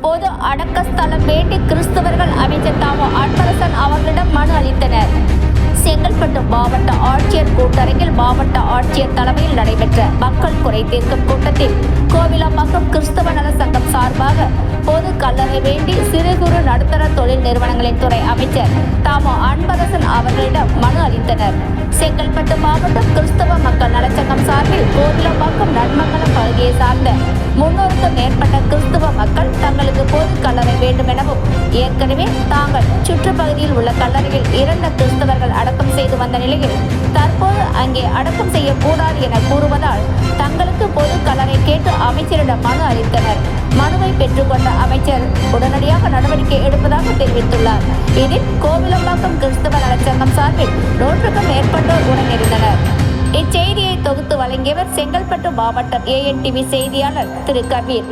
பொது அடக்க ஸ்தலம் வேண்டி கிறிஸ்தவர்கள் அமைச்சர் தாமோ அன்பரசன் அவர்களிடம் மனு அளித்தனர். செங்கல்பட்டு மாவட்ட ஆட்சியர் கூட்டரங்கில் மாவட்ட ஆட்சியர் தலைமையில் நடைபெற்ற மக்கள் குறை தீர்க்கும் கூட்டத்தில் கோவிலம்பாக்கம் கிறிஸ்தவ நல சங்கம் சார்பாக பொது கல்லறை வேண்டி சிறு குறு நடுத்தர தொழில் நிறுவனங்களின் துறை அமைச்சர் தாமோ அன்பரசன் அவர்களிடம் மனு அளித்தனர். செங்கல்பட்டு மாவட்டம் கிறிஸ்தவ மக்கள் நலச்சங்கம் சார்பில் கோவிலம்பாக்கம் நன்மங்கலம் பகுதியை சார்ந்த 300க்கும் மேற்பட்ட கிறிஸ்தவ மக்கள் தங்களுக்கு பொது கல்லறை வேண்டும் எனவும் ஏற்கனவே தாங்கள் சுற்றுப்பகுதியில் உள்ள கல்லறையில் இறந்த கிறிஸ்தவர்கள் அடக்கம் செய்து வந்த நிலையில் தற்போது அங்கே அடக்கம் செய்யக்கூடாது என கூறுவதால் தங்களுக்கு பொது கல்லறை கேட்டு அமைச்சரிடம் மனு அளித்தனர். மனுவை பெற்றுக்கொண்ட அமைச்சர் உடனடியாக நடவடிக்கை எடுப்பதாக தெரிவித்துள்ளார். இதில் கோவிலம்பாக்கம் கிறிஸ்தவ நலச்சங்கம் சார்பில் 100க்கும் மேற்பட்டோர் உடனிருந்தனர். இச்செய்தியை தொகுத்து வழங்கியவர் செங்கல்பட்டு மாவட்டம் ANTV செய்தியாளர் திரு கபீர்.